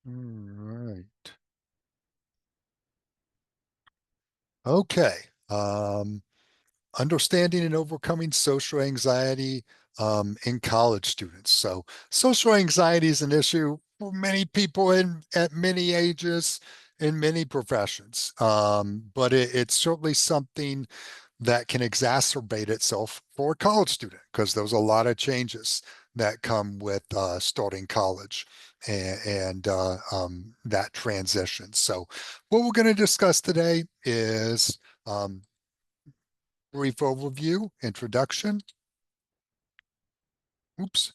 right. Okay. Um, Understanding and overcoming social anxiety in college students. So social anxiety is an issue for many people in at many ages in many professions. But it's certainly something that can exacerbate itself for a college student because there's a lot of changes that come with starting college and that transition. So what we're going to discuss today is brief overview, introduction. Oops,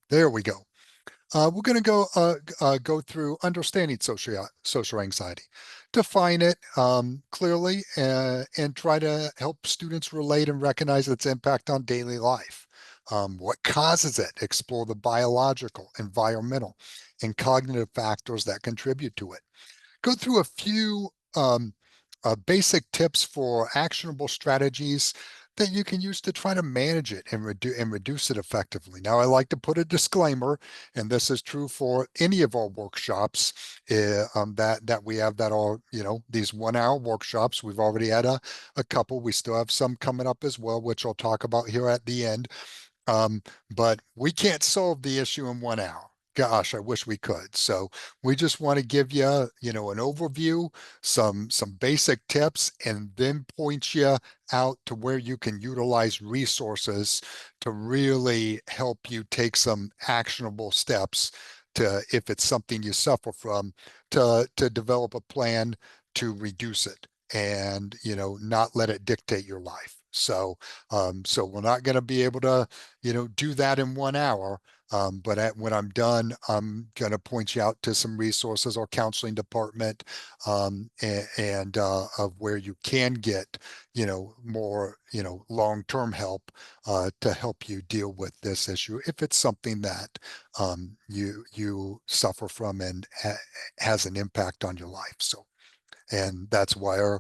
there we go. We're going to go through understanding social anxiety, define it clearly, and try to help students relate and recognize its impact on daily life. What causes it? Explore the biological, environmental, and cognitive factors that contribute to it. Go through a few basic tips for actionable strategies that you can use to try to manage it and reduce it effectively. Now, I like to put a disclaimer, and this is true for any of our workshops that we have that are, these 1 hour workshops. We've already had a couple. We still have some coming up as well, which I'll talk about here at the end. But we can't solve the issue in 1 hour. Gosh, I wish we could. So we just want to give you, an overview, some basic tips, and then point you out to where you can utilize resources to really help you take some actionable steps to, if it's something you suffer from, to develop a plan to reduce it and, not let it dictate your life. So we're not going to be able to do that in 1 hour. But when I'm done, I'm going to point you out to some resources or counseling department and of where you can get, more, long-term help to help you deal with this issue if it's something that you suffer from and has an impact on your life. So, and that's why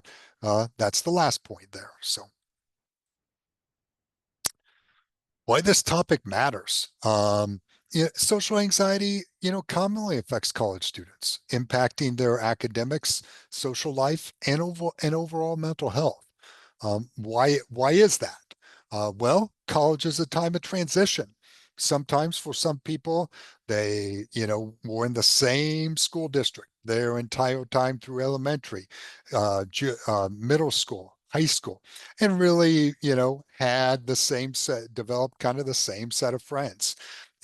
that's the last point there. So. Why this topic matters. Social anxiety, commonly affects college students, impacting their academics, social life, and overall mental health. Why is that? Well, college is a time of transition. Sometimes for some people, they, were in the same school district their entire time through elementary, middle school, high school, and really, had the same set, developed kind of the same set of friends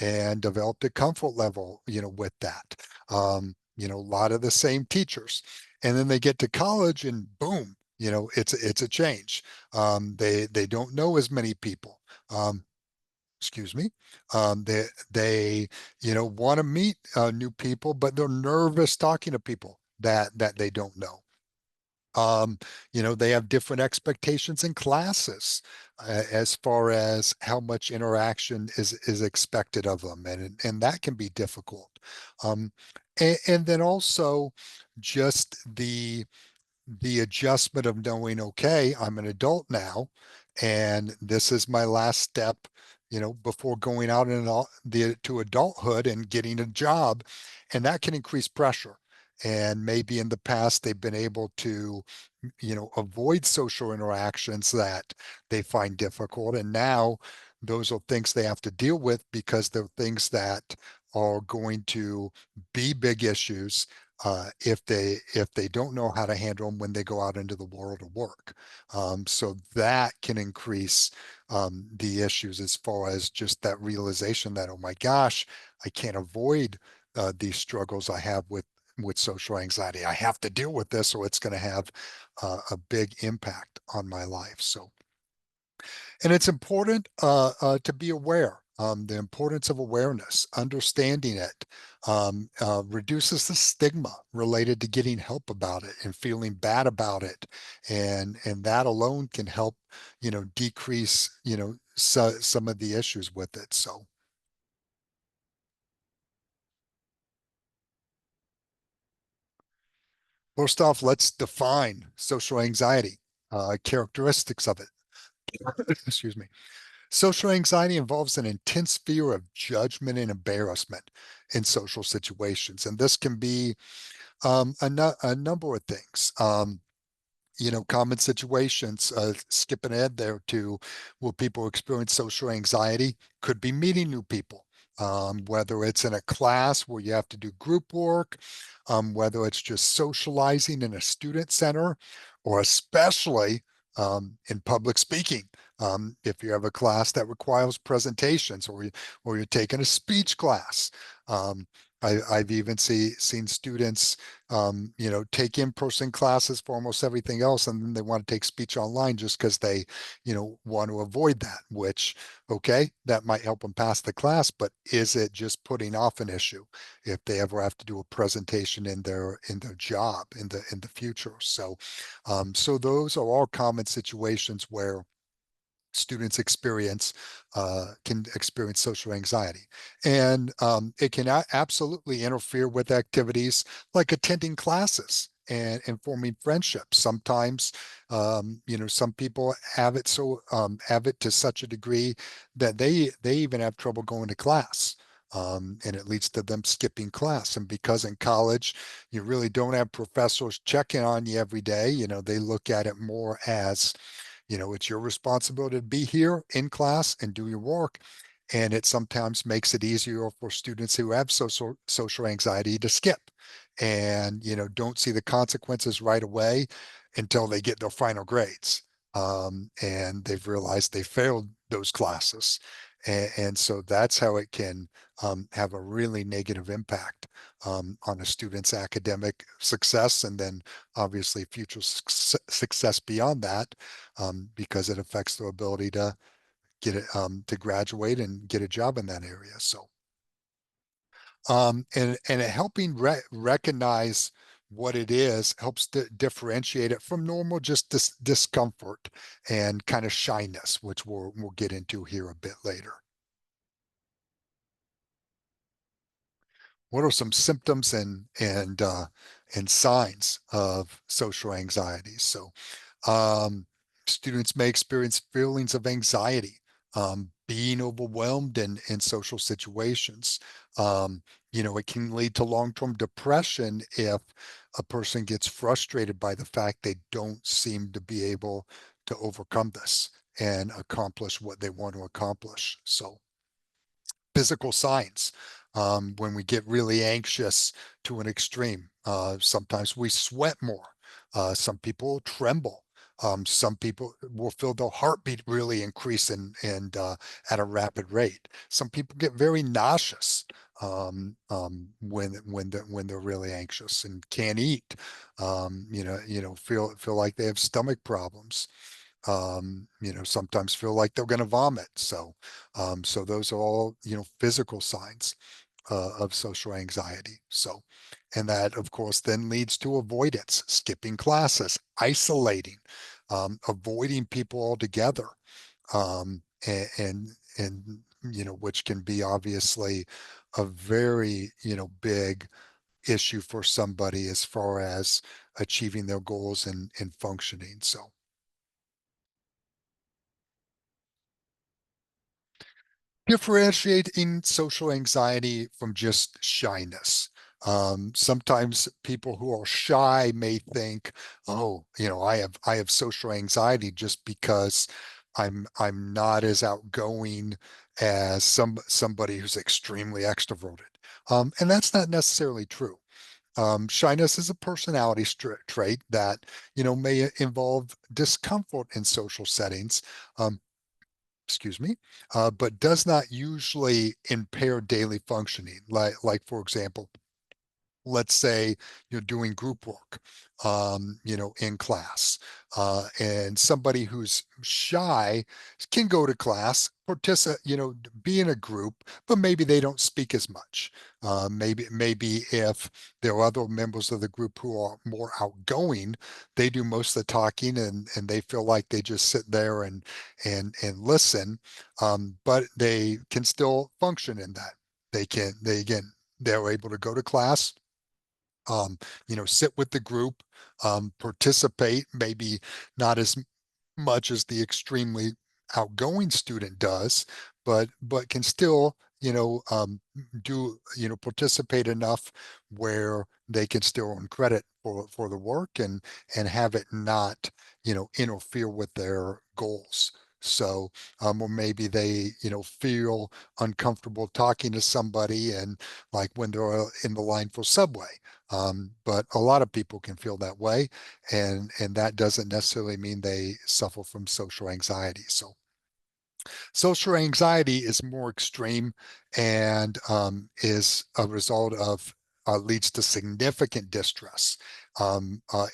and developed a comfort level, with that. A lot of the same teachers. And then they get to college and boom, it's a change. They don't know as many people. Excuse me. They want to meet new people, but they're nervous talking to people that they don't know. They have different expectations in classes as far as how much interaction is expected of them, and that can be difficult. And then also just the adjustment of knowing, okay, I'm an adult now, and this is my last step, before going out to adulthood and getting a job, and that can increase pressure. And maybe in the past they've been able to, avoid social interactions that they find difficult, and now those are things they have to deal with because they're things that are going to be big issues if they don't know how to handle them when they go out into the world of work. So that can increase the issues as far as just that realization that, oh my gosh, I can't avoid these struggles I have with social anxiety. I have to deal with this, or it's going to have a big impact on my life. So, and it's important to be aware. The importance of awareness, understanding it, reduces the stigma related to getting help about it and feeling bad about it, and that alone can help, decrease, some of the issues with it. So first off, let's define social anxiety, characteristics of it. Excuse me. Social anxiety involves an intense fear of judgment and embarrassment in social situations, and this can be a number of things. Common situations, skipping ahead there to where people experience social anxiety could be meeting new people, whether it's in a class where you have to do group work, whether it's just socializing in a student center, or especially in public speaking. If you have a class that requires presentations, or you're taking a speech class. I've even seen students take in-person classes for almost everything else, and then they want to take speech online just because they, want to avoid that, which, okay, that might help them pass the class, but is it just putting off an issue if they ever have to do a presentation in their job in the future? So those are all common situations where students can experience social anxiety, and it can absolutely interfere with activities like attending classes and forming friendships. Sometimes, some people have it to such a degree that they even have trouble going to class. And it leads to them skipping class. And because in college, you really don't have professors checking on you every day, they look at it more as, it's your responsibility to be here in class and do your work. And it sometimes makes it easier for students who have social anxiety to skip and, don't see the consequences right away until they get their final grades. And they've realized they failed those classes. And so that's how it can have a really negative impact on a student's academic success, and then obviously future success beyond that, because it affects their ability to get it to graduate and get a job in that area. So and helping recognize what it is helps to differentiate it from normal just discomfort and kind of shyness, which we'll get into here a bit later. What are some symptoms and signs of social anxiety? So, um, students may experience feelings of anxiety, being overwhelmed in social situations. Um, it can lead to long-term depression if a person gets frustrated by the fact they don't seem to be able to overcome this and accomplish what they want to accomplish. So, physical signs. When we get really anxious to an extreme, sometimes we sweat more. Some people tremble. Some people will feel their heartbeat really increase and at a rapid rate. Some people get very nauseous when they're really anxious and can't eat. Feel like they have stomach problems. Sometimes feel like they're going to vomit. So those are all, physical signs of social anxiety. So, and that of course then leads to avoidance, skipping classes, isolating, avoiding people altogether, and which can be obviously a very, big issue for somebody as far as achieving their goals and functioning. So. Differentiating social anxiety from just shyness. Sometimes people who are shy may think, "Oh, I have social anxiety just because I'm not as outgoing as somebody who's extremely extroverted." And that's not necessarily true. Shyness is a personality trait that, may involve discomfort in social settings. Um, excuse me, but does not usually impair daily functioning. Like for example, let's say you're doing group work, in class, and somebody who's shy can go to class, participate, be in a group, but maybe they don't speak as much. Maybe if there are other members of the group who are more outgoing, they do most of the talking, and they feel like they just sit there and listen, but they can still function in that. They again, they're able to go to class, um, sit with the group, participate, maybe not as much as the extremely outgoing student does, but can still, do, participate enough where they can still earn credit for the work and have it not, interfere with their goals. So, or maybe they, feel uncomfortable talking to somebody and like when they're in the line for Subway. But a lot of people can feel that way, and that doesn't necessarily mean they suffer from social anxiety. So social anxiety is more extreme and is a result of leads to significant distress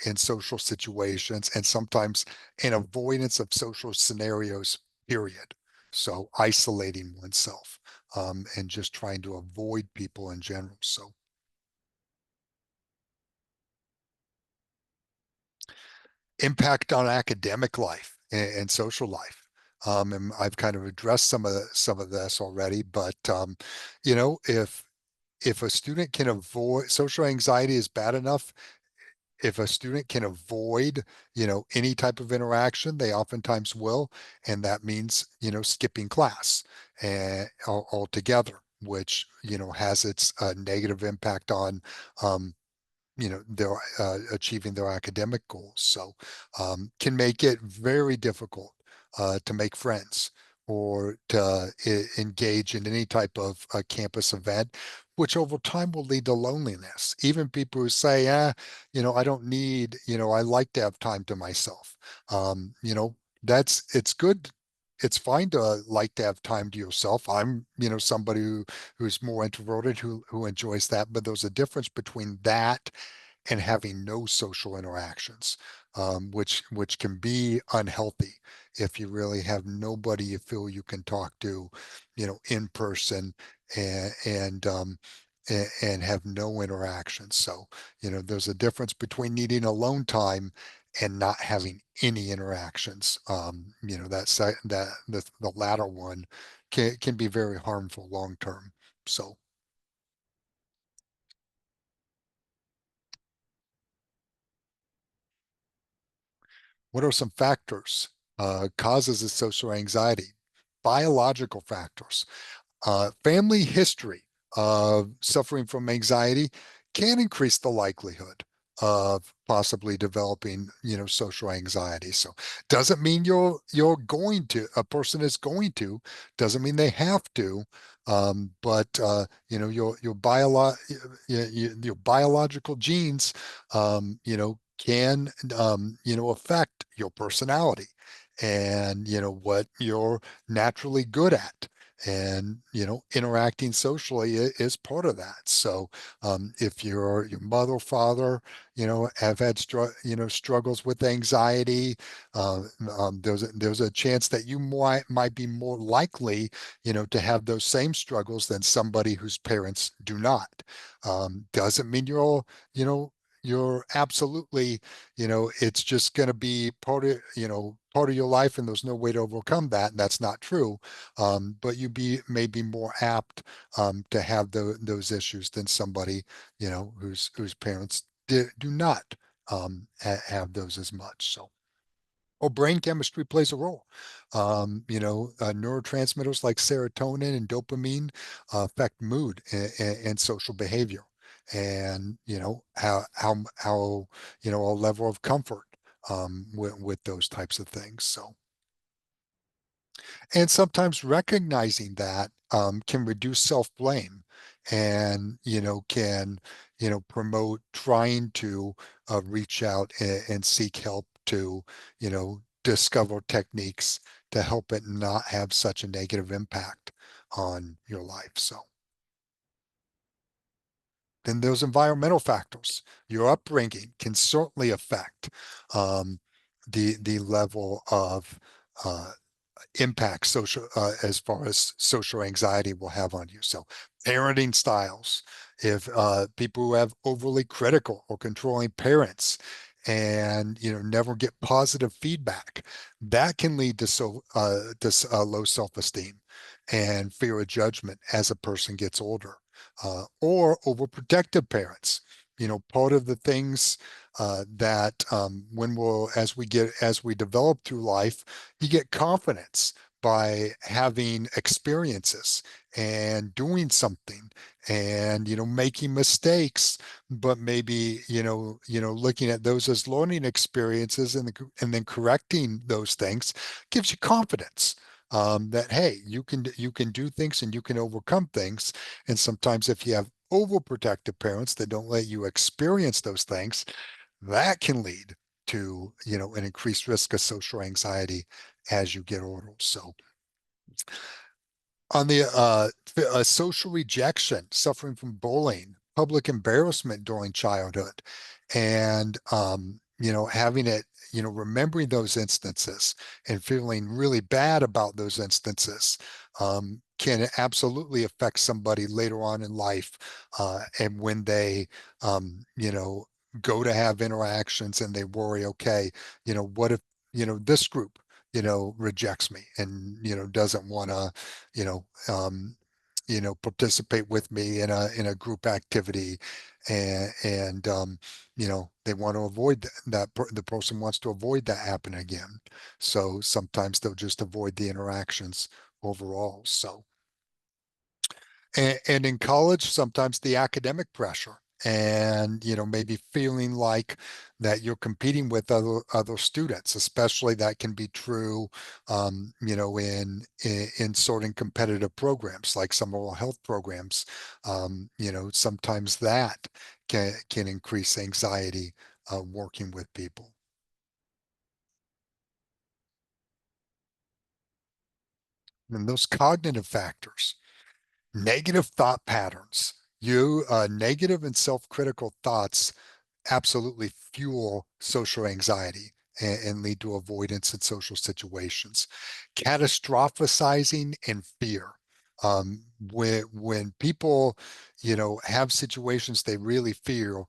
in social situations and sometimes an avoidance of social scenarios, period. So isolating oneself and just trying to avoid people in general. So impact on academic life and social life. And I've kind of addressed some of this already, but if a student can avoid social anxiety is bad enough, if a student can avoid, any type of interaction, they oftentimes will, and that means, skipping class altogether, which, has its negative impact on their achieving their academic goals. So can make it very difficult to make friends or to engage in any type of campus event, which over time will lead to loneliness. Even people who say, I don't need, I like to have time to myself. It's good. It's fine to like to have time to yourself. I'm, somebody who's more introverted, who enjoys that, but there's a difference between that and having no social interactions, which can be unhealthy if you really have nobody you feel you can talk to, in person and have no interaction. So, there's a difference between needing alone time and not having any interactions. The latter one can be very harmful long term. So, what are some factors causes of social anxiety? Biological factors. Family history of suffering from anxiety can increase the likelihood of possibly developing, social anxiety. So doesn't mean you're going to, a person is going to, doesn't mean they have to. But your biological genes, can affect your personality and what you're naturally good at, and interacting socially is part of that. So if your mother or father have had struggles with anxiety, uh, there's a chance that you might be more likely to have those same struggles than somebody whose parents do not. Doesn't mean you're absolutely, it's just going to be part of your life and there's no way to overcome that, and that's not true. But you may be more apt to have those issues than somebody, whose parents do not have those as much. So, oh, brain chemistry plays a role. Neurotransmitters like serotonin and dopamine affect mood and social behavior, and how a level of comfort with those types of things. So, and sometimes recognizing that can reduce self-blame and, can, promote trying to reach out and seek help to, discover techniques to help it not have such a negative impact on your life. So then those environmental factors, your upbringing can certainly affect um, the level of uh, impact social as far as social anxiety will have on you. So parenting styles, if people who have overly critical or controlling parents and never get positive feedback, that can lead to low self-esteem and fear of judgment as a person gets older. Or overprotective parents, part of the things that as we develop through life, you get confidence by having experiences and doing something and making mistakes, but maybe looking at those as learning experiences and then correcting those things gives you confidence that hey, you can do things and you can overcome things. And sometimes if you have overprotective parents that don't let you experience those things, that can lead to an increased risk of social anxiety as you get older. So on the social rejection, suffering from bullying, public embarrassment during childhood, and having it, remembering those instances and feeling really bad about those instances can absolutely affect somebody later on in life. And when they, go to have interactions and they worry, okay, what if, this group, rejects me and, doesn't want to you know, um, participate with me in a group activity, and they want to avoid the person wants to avoid that happening again. So sometimes they'll just avoid the interactions overall. So and in college, sometimes the academic pressure and maybe feeling like that you're competing with other students, especially that can be true in certain competitive programs like some oral health programs. Sometimes that can increase anxiety working with people. And those cognitive factors, negative thought patterns, negative and self-critical thoughts absolutely fuel social anxiety and lead to avoidance in social situations. Catastrophizing and fear. When people, have situations they really fear,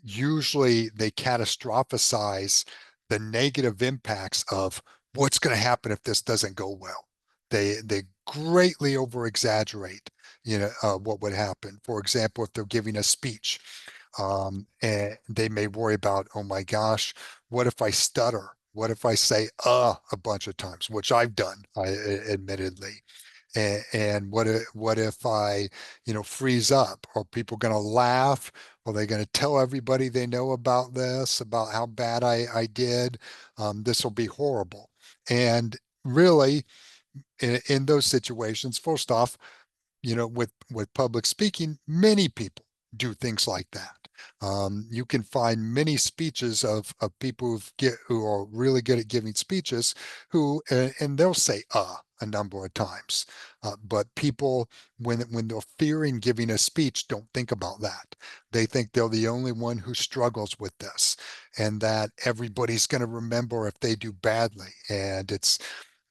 usually they catastrophize the negative impacts of what's going to happen if this doesn't go well. They greatly over exaggerate, what would happen. For example, if they're giving a speech, and they may worry about, oh my gosh, what if I stutter? What if I say a bunch of times, which I've done, admittedly. And what if I, freeze up? Are people going to laugh? Are they going to tell everybody they know about this, about how bad I did? This will be horrible. And really, in those situations, first off, with public speaking, many people do things like that. You can find many speeches of people who are really good at giving speeches who and they'll say a number of times. But people, when they're fearing giving a speech, don't think about that. They think they're the only one who struggles with this and that everybody's going to remember if they do badly. And it's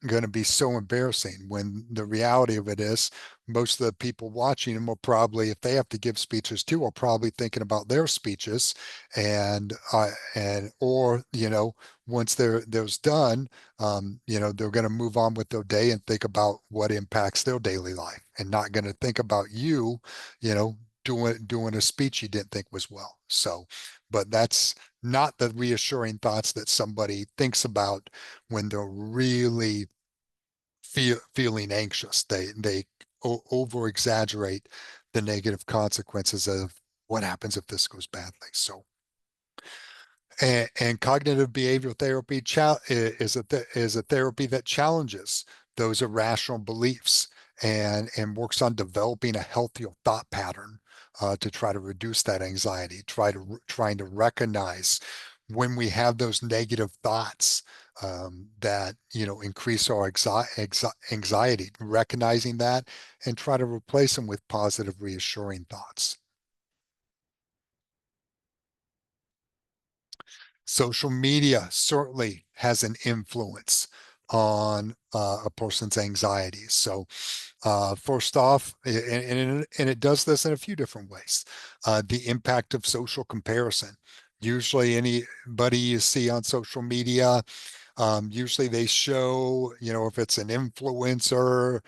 going to be so embarrassing when the reality of it is most of the people watching them will probably, if they have to give speeches too, are probably thinking about their speeches and or once there's done, they're going to move on with their day and think about what impacts their daily life and not going to think about you know doing a speech you didn't think was well. So but that's not the reassuring thoughts that somebody thinks about when they're really feeling anxious. They over exaggerate the negative consequences of what happens if this goes badly. So and cognitive behavioral therapy is a therapy that challenges those irrational beliefs and works on developing a healthier thought pattern to try to reduce that anxiety, trying to recognize when we have those negative thoughts that increase our anxiety, recognizing that and try to replace them with positive, reassuring thoughts. Social media certainly has an influence on a person's anxiety. So, first off, and it does this in a few different ways. The impact of social comparison. Usually, anybody you see on social media, usually they show, if it's an influencer,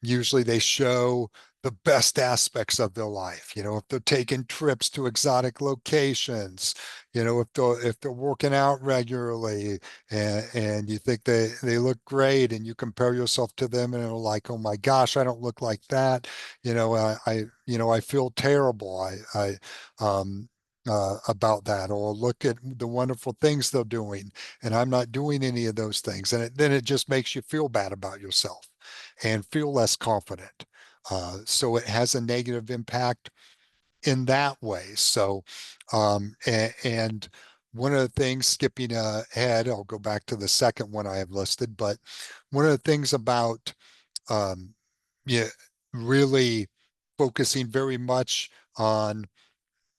usually they show the best aspects of their life. If they're taking trips to exotic locations, if they're working out regularly, and you think they look great, and you compare yourself to them, and you're like, oh my gosh, I don't look like that. I feel terrible. About that, or look at the wonderful things they're doing, and I'm not doing any of those things, and then it just makes you feel bad about yourself and feel less confident. So it has a negative impact in that way. So, and one of the things, skipping ahead, I'll go back to the second one I have listed, but one of the things about, um, yeah, really focusing very much on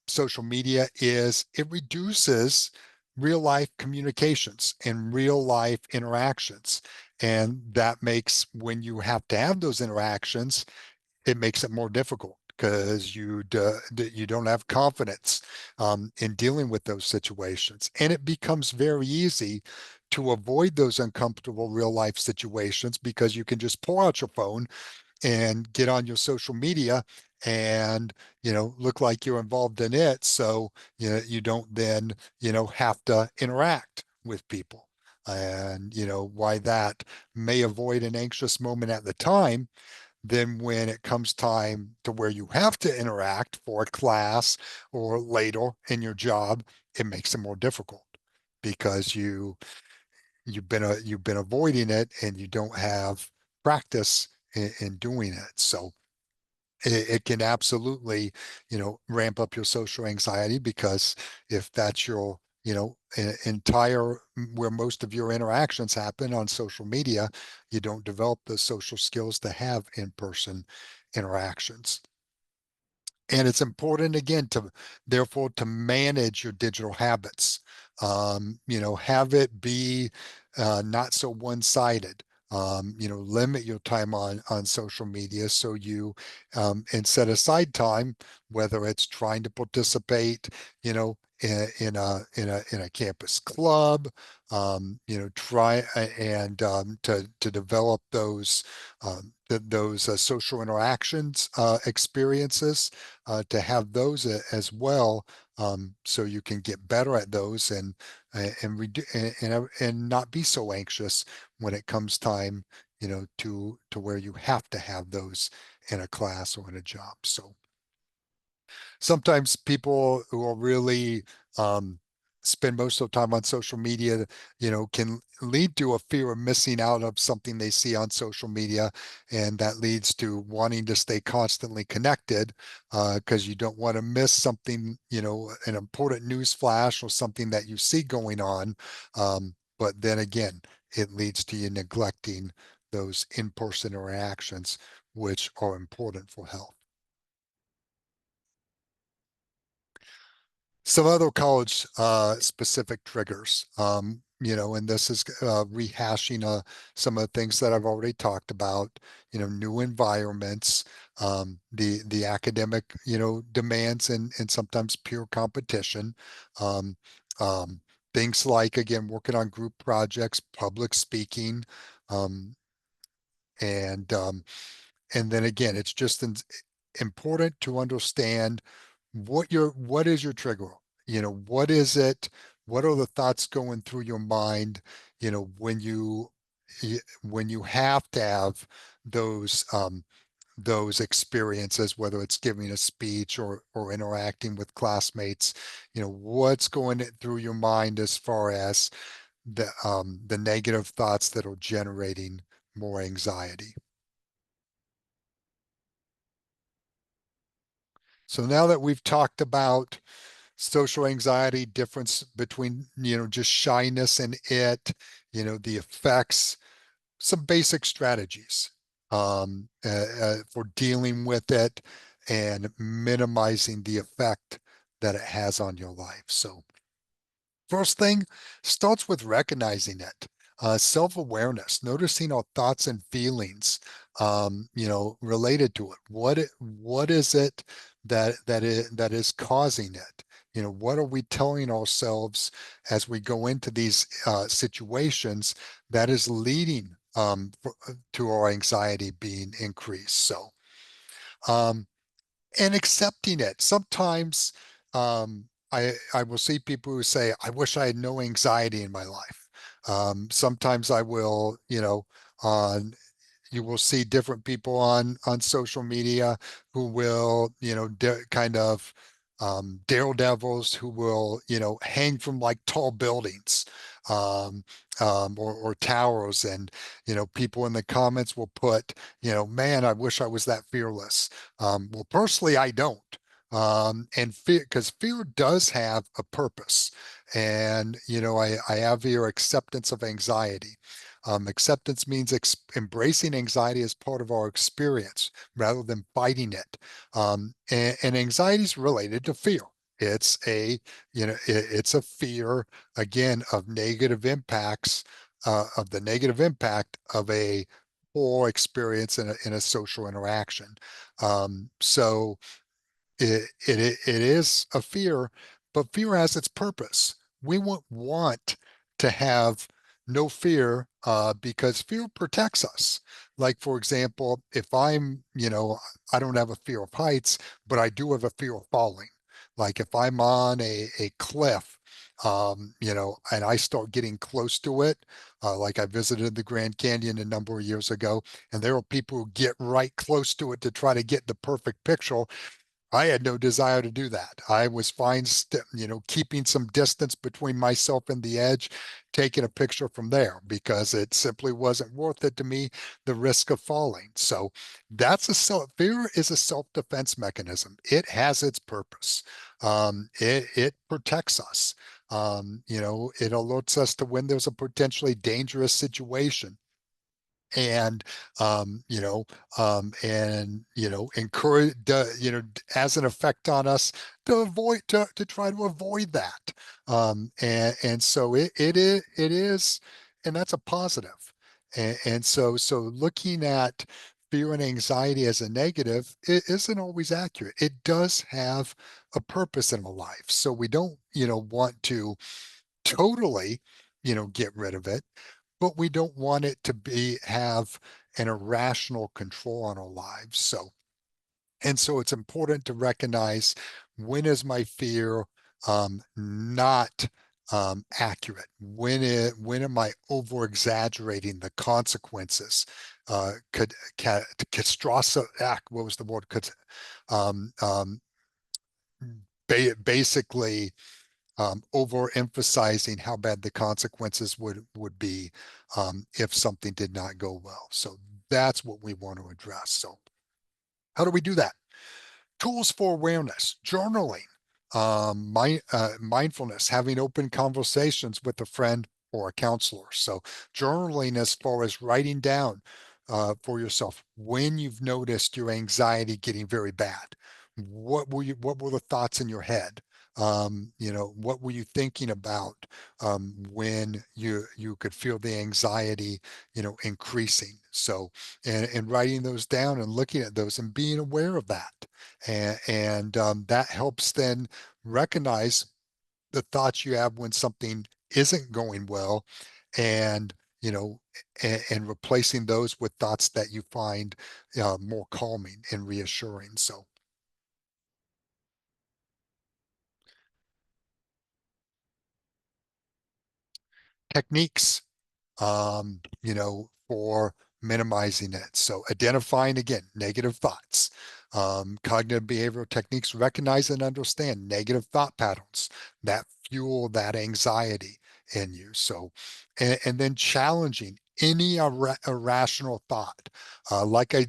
social media is it reduces real life communications and real life interactions. And that makes, when you have to have those interactions, it makes it more difficult because you don't have confidence in dealing with those situations. And it becomes very easy to avoid those uncomfortable real life situations because you can just pull out your phone and get on your social media and look like you're involved in it, so you don't then have to interact with people. And why that may avoid an anxious moment at the time, then when it comes time to where you have to interact for a class or later in your job, it makes it more difficult because you've been avoiding it, and you don't have practice in doing it. So it can absolutely, ramp up your social anxiety, because if that's your, entire, where most of your interactions happen on social media, you don't develop the social skills to have in-person interactions. And it's important, again, to therefore to manage your digital habits. Have it be not so one-sided. Limit your time on social media, so you and set aside time, whether it's trying to participate, in a campus club, try and to develop those social interactions experiences, to have those as well, so you can get better at those, and not be so anxious when it comes time, to where you have to have those in a class or in a job. So sometimes people who are really spend most of the time on social media, can lead to a fear of missing out of something they see on social media. And that leads to wanting to stay constantly connected, because you don't want to miss something, an important news flash or something that you see going on. But then again, it leads to you neglecting those in-person interactions, which are important for health. Some other college specific triggers, and this is rehashing some of the things that I've already talked about, new environments, the academic, demands, and sometimes peer competition, um, um, things like, again, working on group projects, public speaking, um, and um, and then again, it's just important to understand what is your trigger. What is it? What are the thoughts going through your mind? When when you have to have those those experiences, whether it's giving a speech or interacting with classmates. What's going through your mind as far as the negative thoughts that are generating more anxiety. So now that we've talked about social anxiety, difference between, just shyness and it, the effects, some basic strategies for dealing with it and minimizing the effect that it has on your life. So first thing starts with recognizing it. Self-awareness, noticing our thoughts and feelings, related to it. What is it that is causing it? What are we telling ourselves as we go into these situations that is leading to our anxiety being increased? So Um, and accepting it. Sometimes I will see people who say, I wish I had no anxiety in my life. Sometimes I will, on you will see different people on social media who will, kind of daredevils who will, hang from like tall buildings, um, or towers, and people in the comments will put, man, I wish I was that fearless. Well, personally, I don't. And fear, because fear does have a purpose. And, I have here acceptance of anxiety. Acceptance means embracing anxiety as part of our experience rather than fighting it. And anxiety is related to fear. It's a, it's a fear, again, of negative impacts, of the negative impact of a poor experience in a social interaction. So it is a fear, but fear has its purpose. We want to have no fear, because fear protects us. Like, for example, if I don't have a fear of heights, but I do have a fear of falling. Like if I'm on a cliff, and I start getting close to it, like I visited the Grand Canyon a number of years ago, and there are people who get right close to it to try to get the perfect picture. I had no desire to do that. I was fine, keeping some distance between myself and the edge, taking a picture from there because it simply wasn't worth it to me, the risk of falling. So fear is a self-defense mechanism. It has its purpose. It protects us. It alerts us to when there's a potentially dangerous situation, and encourage, as an effect on us to try to avoid that. And so it is, and that's a positive. And so looking at fear and anxiety as a negative, it isn't always accurate. It does have a purpose in a life, so we don't want to totally get rid of it, but we don't want it to have an irrational control on our lives. So it's important to recognize, when is my fear not accurate? When am I over exaggerating the consequences? Could catastrophic, what was the word? Could um, um, basically overemphasizing how bad the consequences would be, if something did not go well. So that's what we want to address. So how do we do that? Tools for awareness: journaling, mindfulness, having open conversations with a friend or a counselor. So journaling, as far as writing down for yourself when you've noticed your anxiety getting very bad. What were the thoughts in your head? What were you thinking about when you could feel the anxiety, increasing? So, and writing those down and looking at those and being aware of that. And that helps then recognize the thoughts you have when something isn't going well, and you know and replacing those with thoughts that you find more calming and reassuring. So techniques, for minimizing it. So identifying, again, negative thoughts. Cognitive behavioral techniques recognize and understand negative thought patterns that fuel that anxiety in you. So, and then challenging any irrational thought. Like I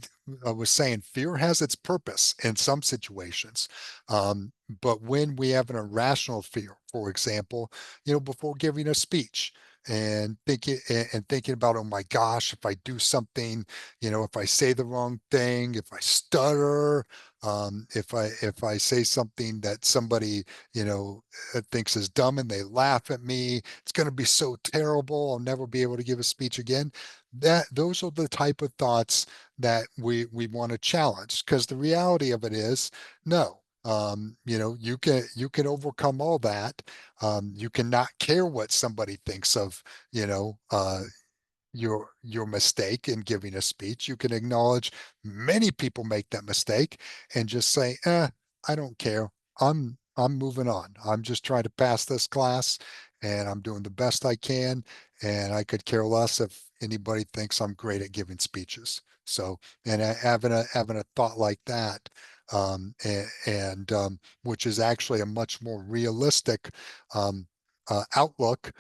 was saying, fear has its purpose in some situations. But when we have an irrational fear, for example, before giving a speech, and thinking about, oh my gosh, if I do something, if I say the wrong thing, if I stutter, if I say something that somebody thinks is dumb and they laugh at me, it's going to be so terrible, I'll never be able to give a speech again. Those are the type of thoughts that we want to challenge, because the reality of it is, no, you can overcome all that. You cannot care what somebody thinks of, you know, uh, your mistake in giving a speech. You can acknowledge many people make that mistake and just say, I don't care. I'm moving on. I'm just trying to pass this class and I'm doing the best I can. And I could care less if anybody thinks I'm great at giving speeches. So, and having a thought like that, which is actually a much more realistic um, outlook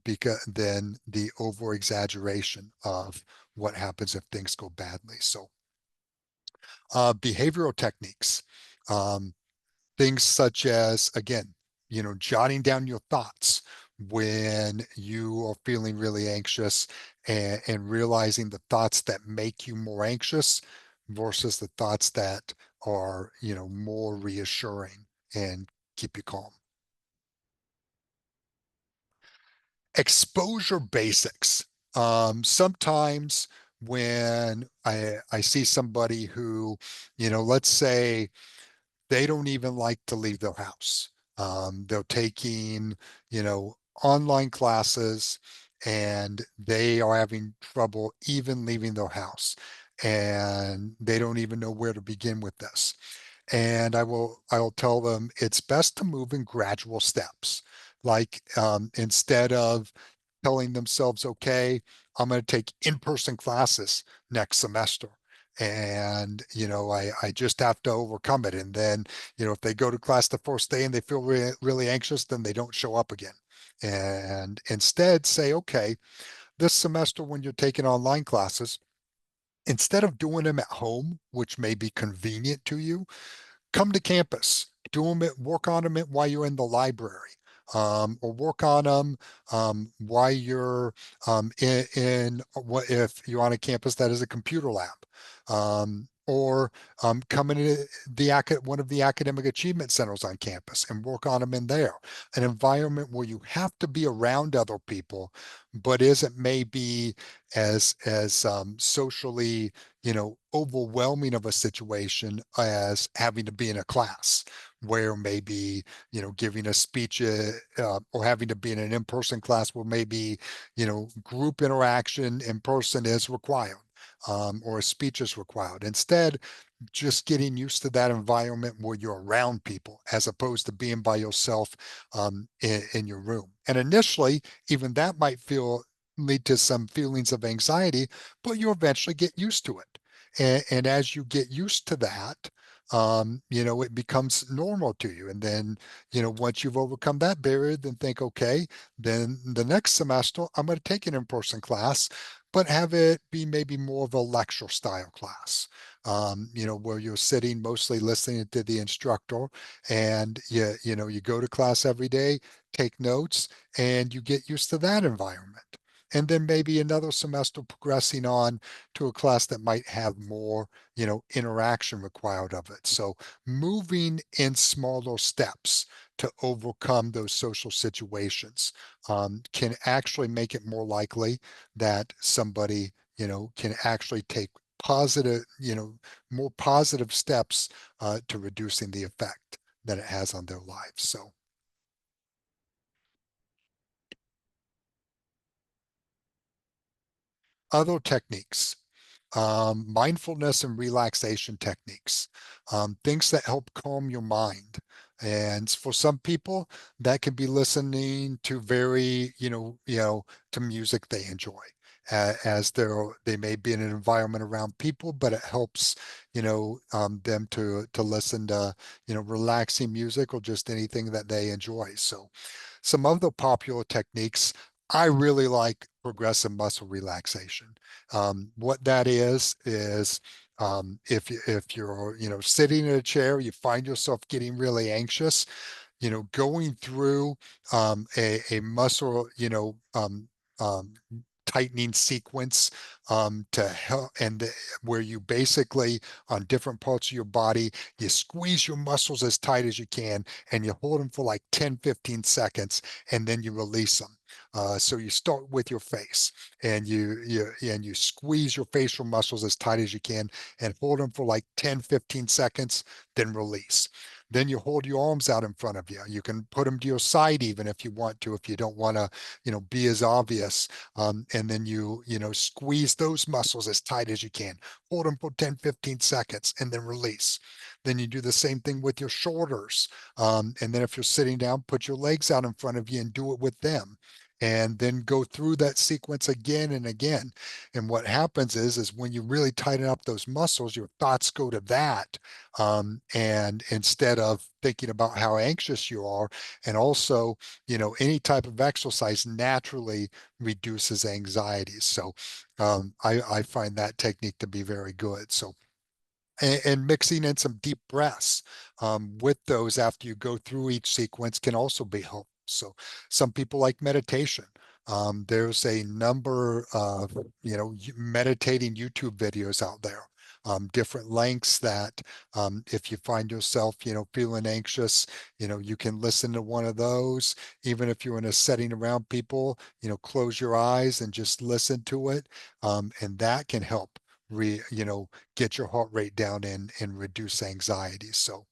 because than the over exaggeration of what happens if things go badly. So, behavioral techniques, um, things such as, again, jotting down your thoughts when you are feeling really anxious and realizing the thoughts that make you more anxious versus the thoughts that are, more reassuring and keep you calm. Exposure basics. Sometimes when I see somebody who, let's say they don't even like to leave their house. They're taking, online classes and they are having trouble even leaving their house. And they don't even know where to begin with this. And I'll tell them it's best to move in gradual steps. Like instead of telling themselves, okay, I'm going to take in-person classes next semester. And, I just have to overcome it. And then, if they go to class the first day and they feel really anxious, then they don't show up again. And instead say, okay, this semester when you're taking online classes, instead of doing them at home, which may be convenient to you, come to campus, work on them while you're in the library, or work on them while you're in what if you're on a campus that is a computer lab, or come into one of the academic achievement centers on campus and work on them in there. An environment where you have to be around other people, but isn't maybe as socially overwhelming of a situation as having to be in a class where maybe, giving a speech or having to be in an in-person class where maybe, group interaction in person is required. Or a speech is required. Instead, just getting used to that environment where you're around people as opposed to being by yourself in your room. And initially, even that might lead to some feelings of anxiety, but you eventually get used to it. And as you get used to that, it becomes normal to you. And then, once you've overcome that barrier, then think, okay, then the next semester, I'm going to take an in-person class, but have it be maybe more of a lecture style class, where you're sitting mostly listening to the instructor and you go to class every day, take notes, and you get used to that environment. And then maybe another semester progressing on to a class that might have more, interaction required of it. So moving in smaller steps to overcome those social situations can actually make it more likely that somebody, can actually take positive, more positive steps to reducing the effect that it has on their lives. So other techniques, mindfulness and relaxation techniques, things that help calm your mind. And for some people, that can be listening to to music they enjoy. As they may be in an environment around people, but it helps, them to listen to, relaxing music or just anything that they enjoy. So, some other popular techniques, I really like progressive muscle relaxation. What that is if you're sitting in a chair, you find yourself getting really anxious, going through a muscle, tightening sequence to help, where you basically on different parts of your body, you squeeze your muscles as tight as you can and you hold them for like 10-15 seconds and then you release them. So you start with your face and you squeeze your facial muscles as tight as you can and hold them for like 10-15 seconds, then release. Then you hold your arms out in front of you. You can put them to your side even if you want to, if you don't want to, be as obvious. And then squeeze those muscles as tight as you can. Hold them for 10, 15 seconds and then release. Then you do the same thing with your shoulders. And then if you're sitting down, put your legs out in front of you and do it with them. And then go through that sequence again and again. And what happens is when you really tighten up those muscles, your thoughts go to that. And instead of thinking about how anxious you are, and also, any type of exercise naturally reduces anxiety. So I find that technique to be very good. So and mixing in some deep breaths with those after you go through each sequence can also be helpful. So some people like meditation. There's a number of meditating YouTube videos out there, different lengths that if you find yourself feeling anxious, you can listen to one of those. Even if you're in a setting around people, close your eyes and just listen to it, and that can help re you know get your heart rate down and reduce anxiety. So,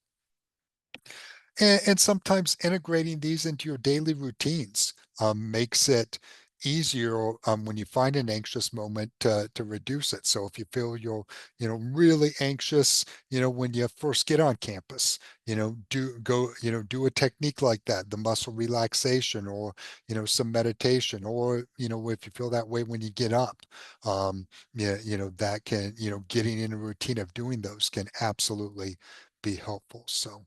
and sometimes integrating these into your daily routines makes it easier when you find an anxious moment to reduce it. So if you feel you're, really anxious, when you first get on campus, do a technique like that, the muscle relaxation or, some meditation, or, if you feel that way when you get up, yeah, that can, getting in a routine of doing those can absolutely be helpful. So.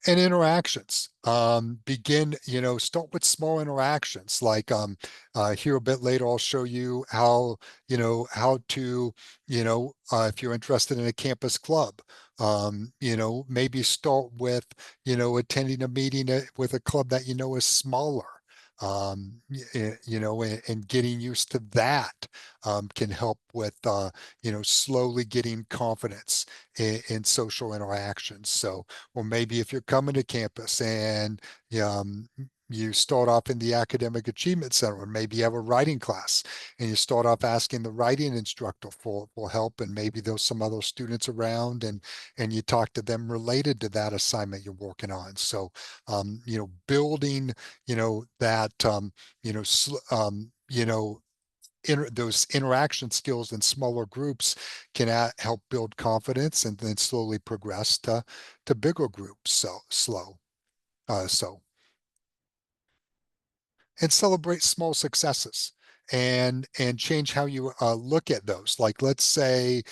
And interactions begin, start with small interactions like here a bit later I'll show you how to, if you're interested in a campus club, maybe start with, attending a meeting with a club that is smaller. And getting used to that can help with slowly getting confidence in social interactions. So, or maybe if you're coming to campus and you start off in the academic achievement center, or maybe you have a writing class and you start off asking the writing instructor for help, and maybe there's some other students around, and you talk to them related to that assignment you're working on. So building that those interaction skills in smaller groups can help build confidence and then slowly progress to bigger groups. So and celebrate small successes and change how you look at those. Like, let's say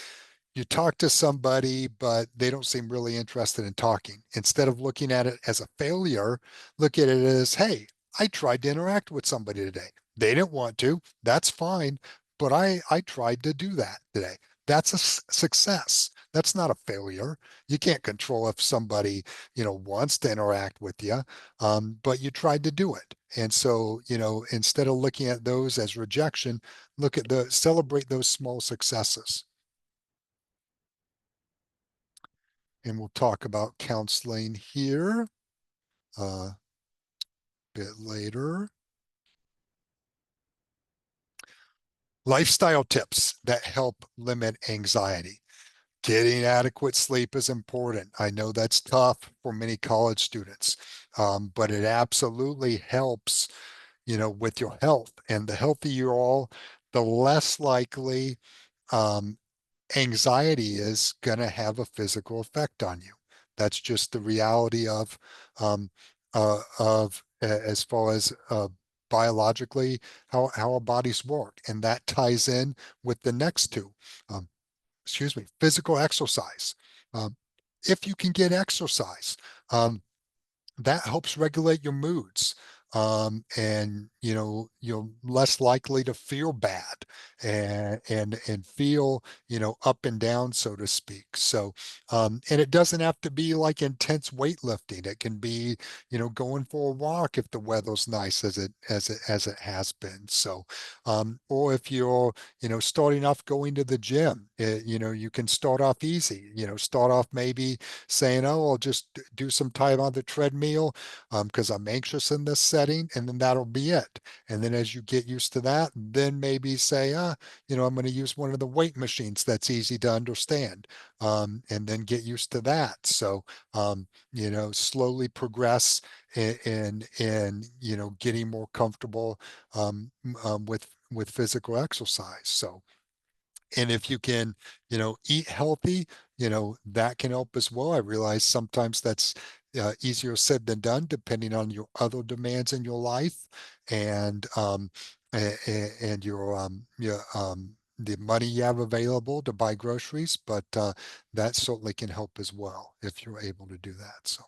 you talk to somebody, but they don't seem really interested in talking. Instead of looking at it as a failure, look at it as, hey, I tried to interact with somebody today. They didn't want to. That's fine. But I tried to do that today. That's a success. That's not a failure. You can't control if somebody, wants to interact with you, but you tried to do it. And so, instead of looking at those as rejection, celebrate those small successes. And we'll talk about counseling here a bit later. Lifestyle tips that help limit anxiety. Getting adequate sleep is important. I know that's tough for many college students, but it absolutely helps, with your health. And the healthier you are, the less likely um, anxiety is going to have a physical effect on you. That's just the reality as far as biologically how our bodies work, and that ties in with the next two. Um, Physical exercise. Um, if you can get exercise, that helps regulate your moods. And you're less likely to feel bad and feel up and down, so to speak. So and it doesn't have to be like intense weightlifting. It can be going for a walk if the weather's nice, as it has been. So or if you're starting off going to the gym, you can start off easy. Start off maybe saying, oh, I'll just do some time on the treadmill because I'm anxious in this setting, and then that'll be it. it. And then as you get used to that, then maybe say, I'm going to use one of the weight machines that's easy to understand, and then get used to that. So, slowly progress in getting more comfortable with physical exercise. So, and if you can, eat healthy, that can help as well. I realize sometimes that's easier said than done, depending on your other demands in your life and and the money you have available to buy groceries, but that certainly can help as well if you're able to do that. So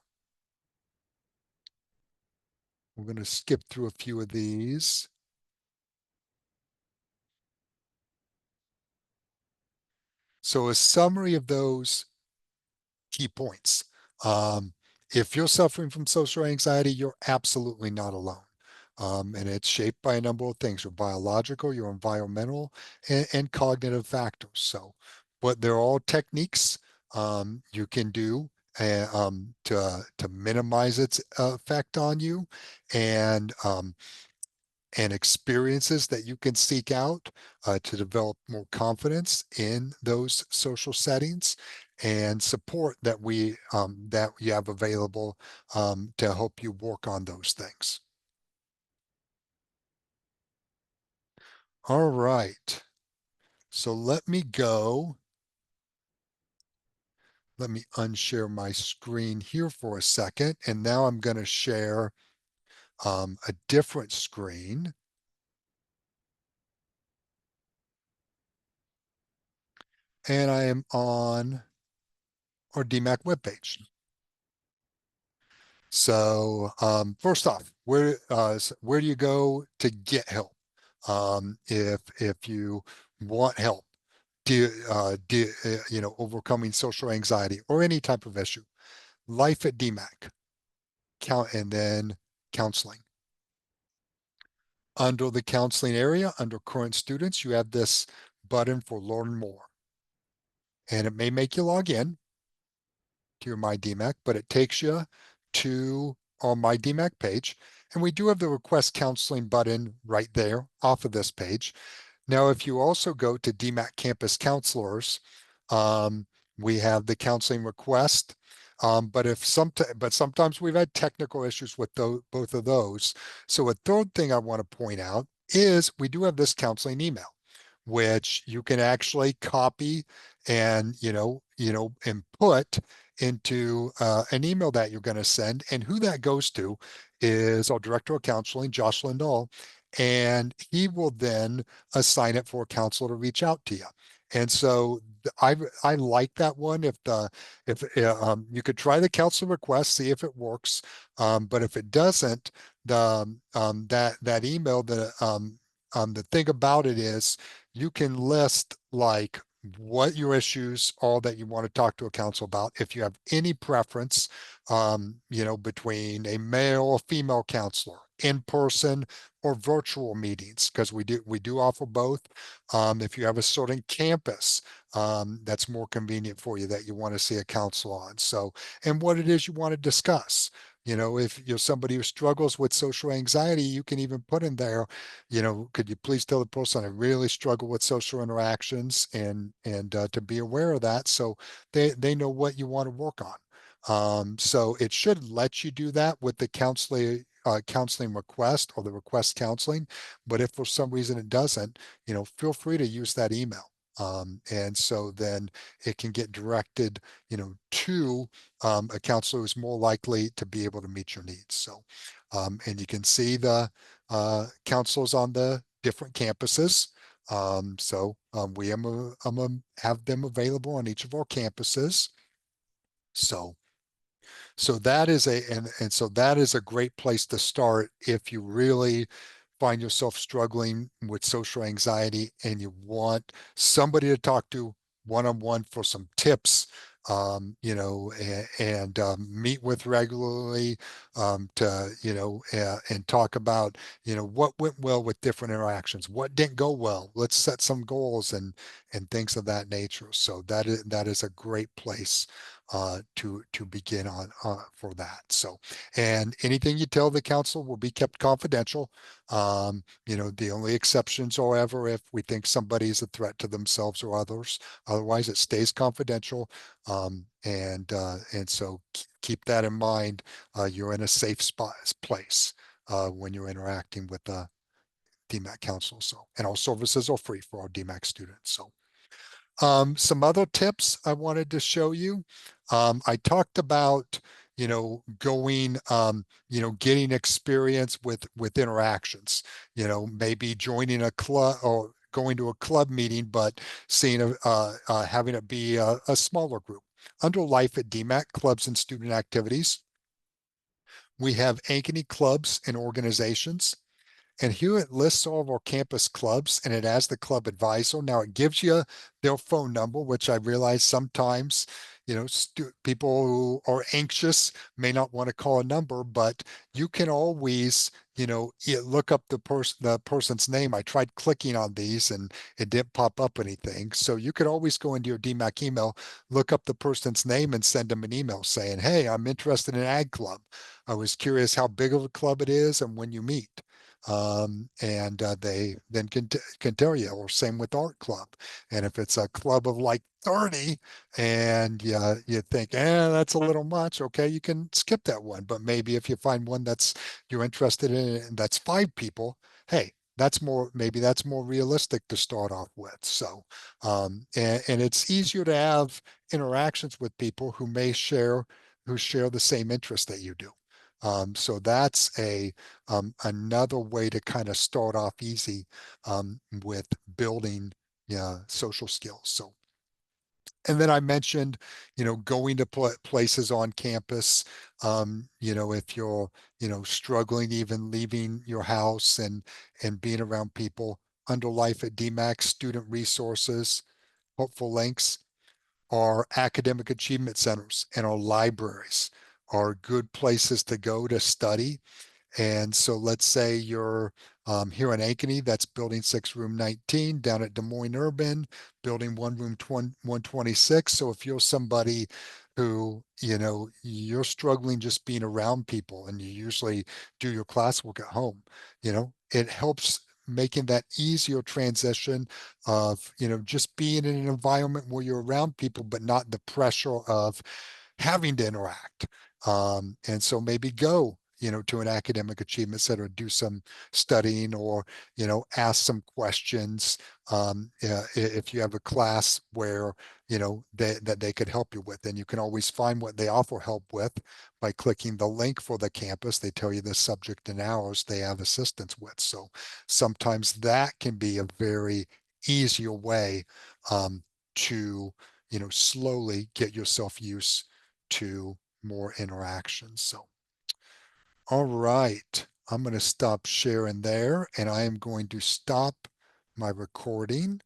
we're going to skip through a few of these. So a summary of those key points. Um, if you're suffering from social anxiety, you're absolutely not alone. And it's shaped by a number of things, your biological, your environmental, and cognitive factors. So, but they're all techniques you can do to minimize its effect on you, and experiences that you can seek out to develop more confidence in those social settings, and support that you have available to help you work on those things. All right. So let me unshare my screen here for a second. And now I'm going to share a different screen. And I am on our DMACC webpage. So first off, where do you go to get help if you want help? Overcoming social anxiety or any type of issue? Life at DMACC, and then counseling. Under the counseling area, under current students, you have this button for learn more, and it may make you log in to your MyDMACC, but it takes you to our MyDMACC page. And we do have the request counseling button right there off of this page. Now, if you also go to DMACC Campus Counselors, we have the counseling request. But sometimes we've had technical issues with both of those. So a third thing I want to point out is we do have this counseling email, which you can actually copy and input into an email that you're going to send. And who that goes to is our director of counseling, Josh Lindahl, and he will then assign it for a counselor to reach out to you. And so I like that one. If you could try the counselor request, see if it works. But if it doesn't, that email, the thing about it is you can list like what your issues are that you want to talk to a counselor about. If you have any preference, between a male or female counselor, in person or virtual meetings, because we do offer both. If you have a certain campus that's more convenient for you that you want to see a counselor on. So, and what it is you want to discuss. If you're somebody who struggles with social anxiety, you can even put in there, could you please tell the person I really struggle with social interactions, and to be aware of that so they know what you want to work on. So it should let you do that with the counseling request or the request counseling. But if for some reason it doesn't, feel free to use that email. And so then it can get directed, to a counselor who's more likely to be able to meet your needs. So, and you can see the counselors on the different campuses. Have them available on each of our campuses. So that is a great place to start if you really find yourself struggling with social anxiety and you want somebody to talk to one-on-one for some tips, and meet with regularly, and talk about, what went well with different interactions, what didn't go well. Let's set some goals and things of that nature. So that is a great place to begin on for that. So, and anything you tell the council will be kept confidential. The only exceptions are ever if we think somebody is a threat to themselves or others. Otherwise, it stays confidential. And so keep that in mind. You're in a safe place when you're interacting with the DMACC council. So, and all services are free for our DMACC students. So, some other tips I wanted to show you. I talked about, going, getting experience with interactions, maybe joining a club or going to a club meeting, but having it be a smaller group. Under Life at DMACC, clubs and student activities, we have Ankeny clubs and organizations. And here it lists all of our campus clubs and it has the club advisor. Now it gives you their phone number, which I realize sometimes, people who are anxious may not want to call a number, but you can always, look up the person's name. I tried clicking on these and it didn't pop up anything. So you could always go into your DMACC email, look up the person's name and send them an email saying, hey, I'm interested in Ag Club. I was curious how big of a club it is and when you meet. And they then can tell you, or same with art club. And if it's a club of like 30 and you think, that's a little much, okay, you can skip that one. But maybe if you find one you're interested in and that's 5 people, hey, maybe that's more realistic to start off with. So, and it's easier to have interactions with people who share the same interest that you do. So that's another way to kind of start off easy with building social skills. So, and then I mentioned, going to places on campus. If you're, struggling even leaving your house and being around people. Under Life at DMACC, student resources, hopeful links, our academic achievement centers and our libraries are good places to go to study. And so let's say you're here in Ankeny, that's building 6, room 19, down at Des Moines Urban, building 1, room 126. So if you're somebody who, you're struggling just being around people and you usually do your classwork at home, it helps making that easier transition of, just being in an environment where you're around people, but not the pressure of having to interact. And so maybe go, to an academic achievement center, do some studying or, ask some questions. If you have a class where, that they could help you with, and you can always find what they offer help with by clicking the link for the campus. They tell you the subject and hours they have assistance with. So sometimes that can be a very easier way to, slowly get yourself used to more interactions. So, all right, I'm going to stop sharing there and I am going to stop my recording.